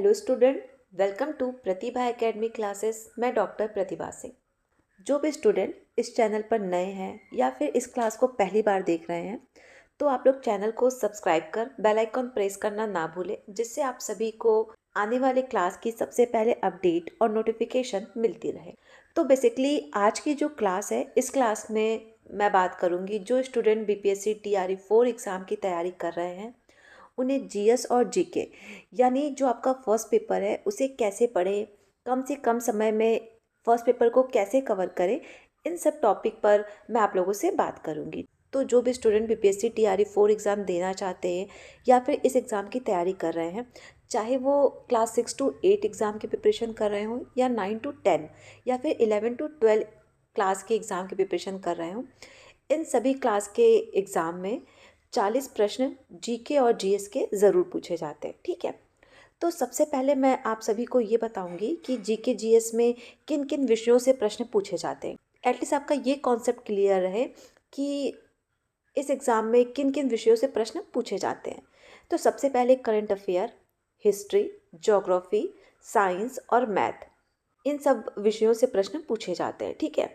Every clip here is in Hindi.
Hello student, welcome to Pratibha academy classes. मैं डॉक्टर प्रतिभा सिंह। जो भी स्टूडेंट इस चैनल पर नए हैं या फिर इस क्लास को पहली बार देख रहे हैं, तो आप लोग चैनल को सब्सक्राइब कर बेल आइकन प्रेस करना ना भूलें, जिससे आप सभी को आने वाले क्लास की सबसे पहले अपडेट और नोटिफिकेशन मिलती रहे। तो बेसिकली आज की जो क्लास है, इस क्लास में मैं बात करूँगी जो स्टूडेंट बीपीएससी टीआरई 4 एग्ज़ाम की तैयारी कर रहे हैं, उन्हें जीएस और जीके यानी जो आपका फर्स्ट पेपर है उसे कैसे पढ़ें, कम से कम समय में फर्स्ट पेपर को कैसे कवर करें, इन सब टॉपिक पर मैं आप लोगों से बात करूंगी। तो जो भी स्टूडेंट बीपीएससी टीआरई 4 एग्ज़ाम देना चाहते हैं या फिर इस एग्ज़ाम की तैयारी कर रहे हैं, चाहे वो क्लास 6 to 8 एग्ज़ाम की प्रिपरेशन कर रहे हों या 9 to 10 या फिर 11 to 12 क्लास के एग्ज़ाम की प्रिपरेशन कर रहे हों, इन सभी क्लास के एग्ज़ाम में 40 प्रश्न जीके और जीएस के ज़रूर पूछे जाते हैं। ठीक है, तो सबसे पहले मैं आप सभी को ये बताऊंगी कि जीके जीएस में किन किन विषयों से प्रश्न पूछे जाते हैं। एटलीस्ट आपका ये कॉन्सेप्ट क्लियर रहे कि इस एग्ज़ाम में किन किन विषयों से प्रश्न पूछे जाते हैं। तो सबसे पहले current affair, history, geography, science और मैथ, इन सब विषयों से प्रश्न पूछे जाते हैं। ठीक है,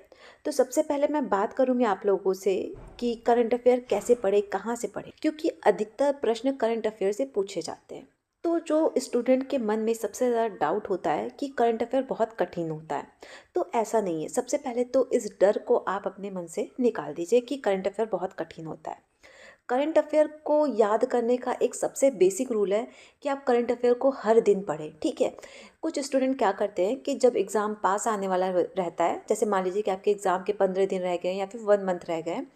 तो सबसे पहले मैं बात करूंगी आप लोगों से कि करंट अफेयर कैसे पढ़े, कहाँ से पढ़े, क्योंकि अधिकतर प्रश्न करंट अफेयर से पूछे जाते हैं। तो जो स्टूडेंट के मन में सबसे ज़्यादा डाउट होता है कि करंट अफेयर बहुत कठिन होता है, तो ऐसा नहीं है। सबसे पहले तो इस डर को आप अपने मन से निकाल दीजिए कि करंट अफेयर बहुत कठिन होता है। करंट अफेयर को याद करने का एक सबसे बेसिक रूल है कि आप करंट अफेयर को हर दिन पढ़ें। ठीक है, कुछ स्टूडेंट क्या करते हैं कि जब एग्ज़ाम पास आने वाला रहता है, जैसे मान लीजिए कि आपके एग्ज़ाम के 15 दिन रह गए या फिर 1 मंथ रह गए,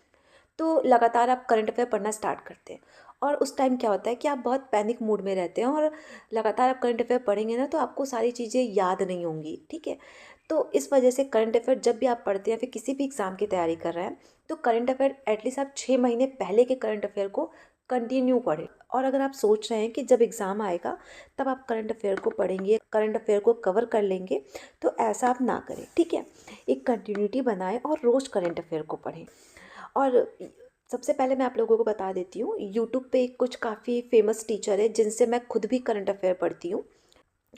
तो लगातार आप करंट अफेयर पढ़ना स्टार्ट करते हैं। और उस टाइम क्या होता है कि आप बहुत पैनिक मूड में रहते हैं और लगातार आप करंट अफेयर पढ़ेंगे ना, तो आपको सारी चीज़ें याद नहीं होंगी। ठीक है, तो इस वजह से करंट अफेयर जब भी आप पढ़ते हैं फिर किसी भी एग्ज़ाम की तैयारी कर रहे हैं, तो करंट अफेयर एटलीस्ट आप 6 महीने पहले के करंट अफेयर को कंटिन्यू पढ़ें। और अगर आप सोच रहे हैं कि जब एग्ज़ाम आएगा तब आप करंट अफेयर को पढ़ेंगे, करंट अफेयर को कवर कर लेंगे, तो ऐसा आप ना करें। ठीक है, एक कंटिन्यूटी बनाएं और रोज़ करंट अफेयर को पढ़ें। और सबसे पहले मैं आप लोगों को बता देती हूँ, यूट्यूब पे कुछ काफ़ी फेमस टीचर है जिनसे मैं खुद भी करंट अफेयर पढ़ती हूँ।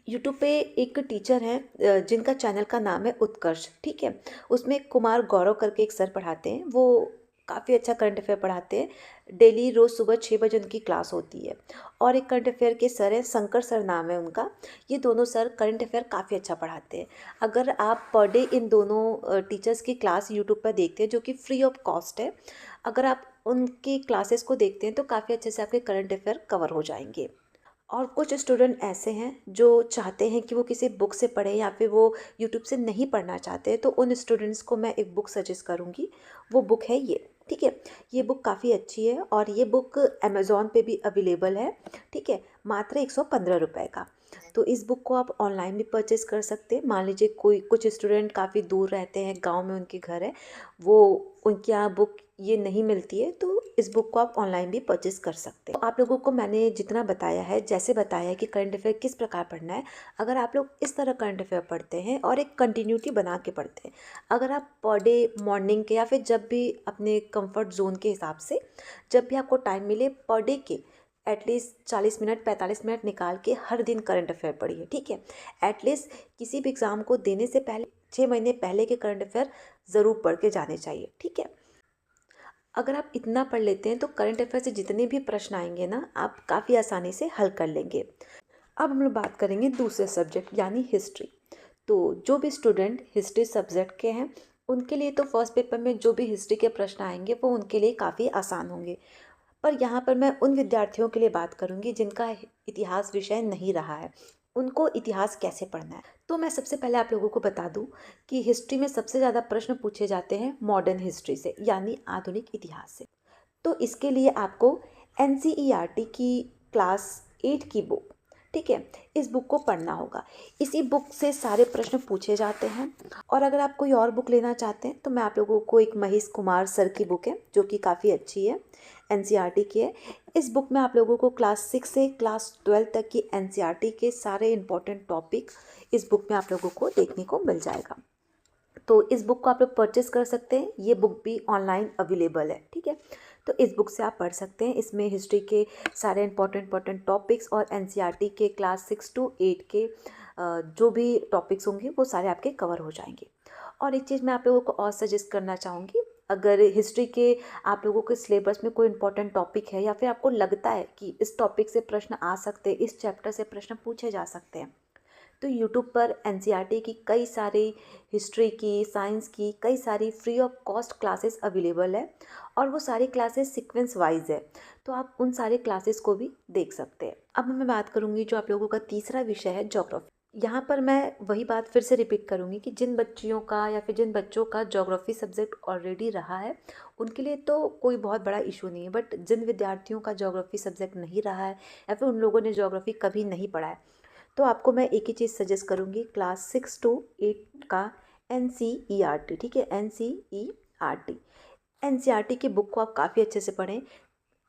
यूट्यूब पे एक टीचर हैं जिनका चैनल का नाम है उत्कर्ष। ठीक है, उसमें कुमार गौरव करके एक सर पढ़ाते हैं, वो काफ़ी अच्छा करंट अफेयर पढ़ाते हैं। डेली रोज़ सुबह 6 बजे उनकी क्लास होती है। और एक करंट अफेयर के सर हैं, शंकर सर नाम है उनका। ये दोनों सर करंट अफेयर काफ़ी अच्छा पढ़ाते हैं। अगर आप पर डे इन दोनों टीचर्स की क्लास यूट्यूब पर देखते हैं, जो कि फ्री ऑफ कॉस्ट है, अगर आप उनकी क्लासेस को देखते हैं तो काफ़ी अच्छे से आपके करंट अफेयर कवर हो जाएंगे। और कुछ स्टूडेंट ऐसे हैं जो चाहते हैं कि वो किसी बुक से पढ़ें या फिर वो यूट्यूब से नहीं पढ़ना चाहते, तो उन स्टूडेंट्स को मैं एक बुक सजेस्ट करूँगी। वो बुक है ये। ठीक है, ये बुक काफ़ी अच्छी है और ये बुक अमेज़ॉन पे भी अवेलेबल है। ठीक है, मात्र 115 रुपये का। तो इस बुक को आप ऑनलाइन भी परचेज़ कर सकते हैं। मान लीजिए कोई कुछ स्टूडेंट काफ़ी दूर रहते हैं, गांव में उनके घर है, वो उनके यहाँ बुक ये नहीं मिलती है, तो इस बुक को आप ऑनलाइन भी परचेज़ कर सकते हैं। तो आप लोगों को मैंने जितना बताया है, जैसे बताया है कि करंट अफेयर किस प्रकार पढ़ना है, अगर आप लोग इस तरह करंट अफेयर पढ़ते हैं और एक कंटिन्यूटी बना के पढ़ते हैं, अगर आप पर डे मॉर्निंग के या फिर जब भी अपने कंफर्ट जोन के हिसाब से जब भी आपको टाइम मिले, पर डे के एटलीस्ट 40 मिनट 45 मिनट निकाल के हर दिन करंट अफेयर पढ़िए। ठीक है, एटलीस्ट किसी भी एग्ज़ाम को देने से पहले 6 महीने पहले के करंट अफेयर ज़रूर पढ़ के जाने चाहिए। ठीक है, अगर आप इतना पढ़ लेते हैं तो करंट अफेयर से जितने भी प्रश्न आएंगे ना, आप काफ़ी आसानी से हल कर लेंगे। अब हम लोग बात करेंगे दूसरे सब्जेक्ट यानी हिस्ट्री। तो जो भी स्टूडेंट हिस्ट्री सब्जेक्ट के हैं, उनके लिए तो फर्स्ट पेपर में जो भी हिस्ट्री के प्रश्न आएंगे वो उनके लिए काफ़ी आसान होंगे। पर यहाँ पर मैं उन विद्यार्थियों के लिए बात करूँगी जिनका इतिहास विषय नहीं रहा है, उनको इतिहास कैसे पढ़ना है। तो मैं सबसे पहले आप लोगों को बता दूं कि हिस्ट्री में सबसे ज़्यादा प्रश्न पूछे जाते हैं मॉडर्न हिस्ट्री से, यानी आधुनिक इतिहास से। तो इसके लिए आपको एनसीईआरटी की क्लास 8 की बुक, ठीक है, इस बुक को पढ़ना होगा। इसी बुक से सारे प्रश्न पूछे जाते हैं। और अगर आप कोई और बुक लेना चाहते हैं तो मैं आप लोगों को एक महेश कुमार सर की बुक है जो कि काफ़ी अच्छी है, एनसीईआरटी की है। इस बुक में आप लोगों को क्लास 6 से क्लास 12 तक की एनसीईआरटी के सारे इंपॉर्टेंट टॉपिक इस बुक में आप लोगों को देखने को मिल जाएगा। तो इस बुक को आप लोग परचेस कर सकते हैं, ये बुक भी ऑनलाइन अवेलेबल है। ठीक है, तो इस बुक से आप पढ़ सकते हैं। इसमें हिस्ट्री के सारे इंपॉर्टेंट टॉपिक्स और एनसीईआरटी के क्लास 6 to 8 के जो भी टॉपिक्स होंगे वो सारे आपके कवर हो जाएंगे। और एक चीज़ मैं आप लोगों को और सजेस्ट करना चाहूँगी, अगर हिस्ट्री के आप लोगों के सिलेबस में कोई इंपॉर्टेंट टॉपिक है या फिर आपको लगता है कि इस टॉपिक से प्रश्न आ सकते हैं, इस चैप्टर से प्रश्न पूछे जा सकते हैं, तो यूट्यूब पर एनसीईआरटी की कई सारी हिस्ट्री की, साइंस की कई सारी free of cost classes available है और वो सारी क्लासेस सीक्वेंस वाइज है, तो आप उन सारे क्लासेस को भी देख सकते हैं। अब मैं बात करूँगी जो आप लोगों का तीसरा विषय है ज्योग्राफी। यहाँ पर मैं वही बात फिर से रिपीट करूँगी कि जिन बच्चियों का या फिर जिन बच्चों का ज्योग्राफी सब्जेक्ट ऑलरेडी रहा है उनके लिए तो कोई बहुत बड़ा इशू नहीं है, बट जिन विद्यार्थियों का ज्योग्राफी सब्जेक्ट नहीं रहा है या फिर उन लोगों ने ज्योग्राफी कभी नहीं पढ़ा है, तो आपको मैं एक ही चीज़ सजेस्ट करूँगी, क्लास 6 to 8 का एनसीईआरटी, ठीक है, एनसीईआरटी। एनसीईआरटी की बुक को आप काफ़ी अच्छे से पढ़ें,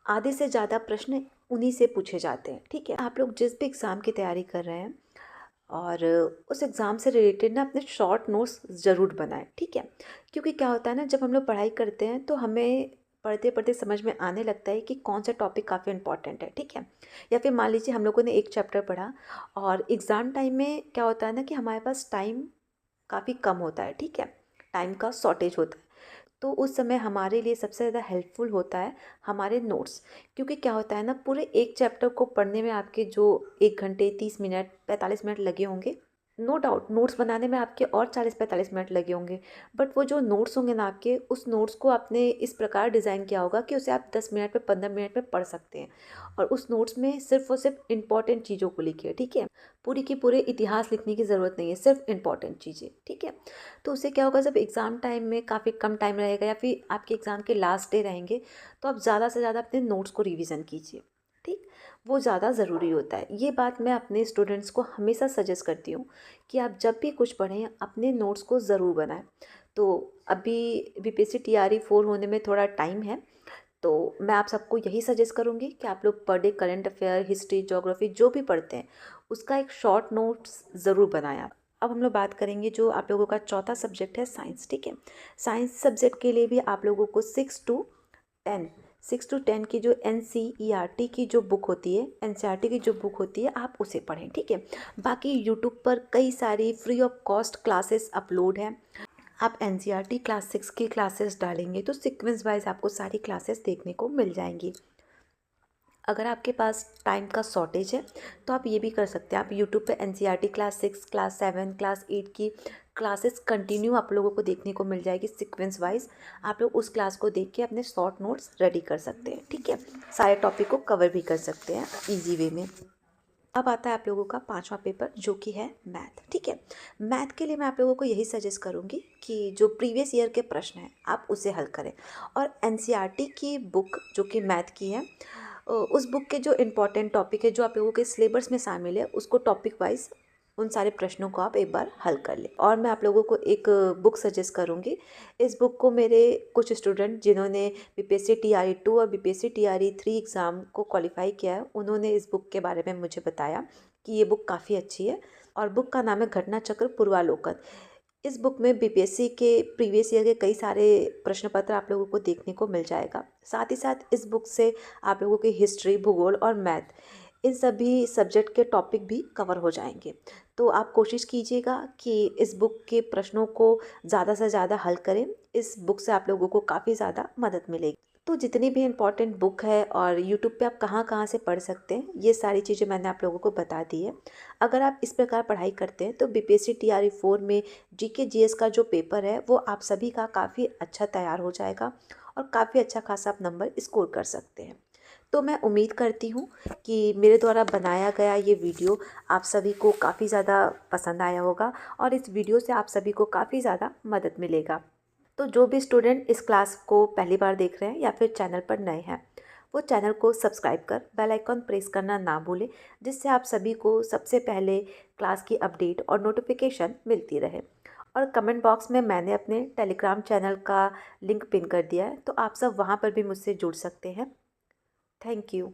आधे से ज़्यादा प्रश्न उन्हीं से पूछे जाते हैं, ठीक है। आप लोग जिस भी एग्ज़ाम की तैयारी कर रहे हैं और उस एग्ज़ाम से रिलेटेड ना अपने शॉर्ट नोट्स ज़रूर बनाएं, ठीक है। क्योंकि क्या होता है ना, जब हम लोग पढ़ाई करते हैं तो हमें पढ़ते पढ़ते समझ में आने लगता है कि कौन सा टॉपिक काफ़ी इंपॉर्टेंट है, ठीक है। या फिर मान लीजिए हम लोगों ने एक चैप्टर पढ़ा और एग्ज़ाम टाइम में क्या होता है ना कि हमारे पास टाइम काफ़ी कम होता है, ठीक है, टाइम का शॉर्टेज होता है। तो उस समय हमारे लिए सबसे ज़्यादा हेल्पफुल होता है हमारे नोट्स, क्योंकि क्या होता है ना, पूरे एक चैप्टर को पढ़ने में आपके जो 1 घंटे 30 मिनट 45 मिनट लगे होंगे, नो डाउट नोट्स बनाने में आपके और 40-45 मिनट लगे होंगे, बट वो जो नोट्स होंगे ना आपके, उस नोट्स को आपने इस प्रकार डिज़ाइन किया होगा कि उसे आप 10 मिनट में 15 मिनट में पढ़ सकते हैं। और उस नोट्स में सिर्फ और सिर्फ इंपॉर्टेंट चीज़ों को लिखिए, ठीक है। पूरी की पूरे इतिहास लिखने की ज़रूरत नहीं है, सिर्फ इंपॉर्टेंट चीज़ें, ठीक है। तो उससे क्या होगा, जब एग्ज़ाम टाइम में काफ़ी कम टाइम रहेगा या फिर आपके एग्ज़ाम के लास्ट डे रहेंगे, तो आप ज़्यादा से ज़्यादा अपने नोट्स को रिवीजन कीजिए, ठीक, वो ज़्यादा ज़रूरी होता है। ये बात मैं अपने स्टूडेंट्स को हमेशा सजेस्ट करती हूँ कि आप जब भी कुछ पढ़ें अपने नोट्स को ज़रूर बनाएं। तो अभी बीपीएससी टीआरई 4 होने में थोड़ा टाइम है, तो मैं आप सबको यही सजेस्ट करूँगी कि आप लोग per day current affair, history, geography जो भी पढ़ते हैं उसका एक शॉर्ट नोट्स ज़रूर बनाएं आप। अब हम लोग बात करेंगे जो आप लोगों का चौथा सब्जेक्ट है साइंस, ठीक है। साइंस सब्जेक्ट के लिए भी आप लोगों को 6 to 10 की जो एनसीईआरटी की जो बुक होती है, एनसीईआरटी की जो बुक होती है आप उसे पढ़ें, ठीक है। बाकी यूट्यूब पर कई सारी free of cost classes upload हैं। आप एनसीईआरटी क्लास 6 की क्लासेस डालेंगे तो सीक्वेंस वाइज आपको सारी क्लासेस देखने को मिल जाएंगी। अगर आपके पास टाइम का शॉर्टेज है तो आप ये भी कर सकते हैं, आप यूट्यूब पे एनसीईआरटी क्लास 6, क्लास 7, क्लास 8 की क्लासेस कंटिन्यू आप लोगों को देखने को मिल जाएगी सीक्वेंस वाइज। आप लोग उस क्लास को देख के अपने शॉर्ट नोट्स रेडी कर सकते हैं, ठीक है। सारे टॉपिक को कवर भी कर सकते हैं ईजी वे में। अब आता है आप लोगों का पांचवा पेपर जो कि है मैथ, ठीक है। मैथ के लिए मैं आप लोगों को यही सजेस्ट करूंगी कि जो प्रीवियस ईयर के प्रश्न हैं आप उसे हल करें, और एनसीईआरटी की बुक जो कि मैथ की है, उस बुक के जो इम्पॉर्टेंट टॉपिक है जो आप लोगों के सिलेबस में शामिल है उसको टॉपिक वाइज उन सारे प्रश्नों को आप एक बार हल कर लें। और मैं आप लोगों को एक बुक सजेस्ट करूंगी, इस बुक को मेरे कुछ स्टूडेंट जिन्होंने बीपीएससी टीआरई 2 और बीपीएससी टीआरई 3 एग्ज़ाम को क्वालिफाई किया है, उन्होंने इस बुक के बारे में मुझे बताया कि ये बुक काफ़ी अच्छी है। और बुक का नाम है घटना चक्र पूर्वालोकन। इस बुक में बीपीएससी के प्रीवियस ईयर के कई सारे प्रश्न पत्र आप लोगों को देखने को मिल जाएगा। साथ ही साथ इस बुक से आप लोगों की हिस्ट्री, भूगोल और मैथ, इन सभी सब्जेक्ट के टॉपिक भी कवर हो जाएंगे। तो आप कोशिश कीजिएगा कि इस बुक के प्रश्नों को ज़्यादा से ज़्यादा हल करें। इस बुक से आप लोगों को काफ़ी ज़्यादा मदद मिलेगी। तो जितनी भी इम्पॉर्टेंट बुक है और यूट्यूब पे आप कहाँ कहाँ से पढ़ सकते हैं, ये सारी चीज़ें मैंने आप लोगों को बता दी है। अगर आप इस प्रकार पढ़ाई करते हैं तो बीपीएससी टीआरई 4 में जीके जीएस का जो पेपर है वो आप सभी का काफ़ी अच्छा तैयार हो जाएगा और काफ़ी अच्छा खासा आप नंबर स्कोर कर सकते हैं। तो मैं उम्मीद करती हूँ कि मेरे द्वारा बनाया गया ये वीडियो आप सभी को काफ़ी ज़्यादा पसंद आया होगा और इस वीडियो से आप सभी को काफ़ी ज़्यादा मदद मिलेगा। तो जो भी स्टूडेंट इस क्लास को पहली बार देख रहे हैं या फिर चैनल पर नए हैं, वो चैनल को सब्सक्राइब कर बेल आइकन प्रेस करना ना भूलें, जिससे आप सभी को सबसे पहले क्लास की अपडेट और नोटिफिकेशन मिलती रहे। और कमेंट बॉक्स में मैंने अपने टेलीग्राम चैनल का लिंक पिन कर दिया है, तो आप सब वहाँ पर भी मुझसे जुड़ सकते हैं। Thank you.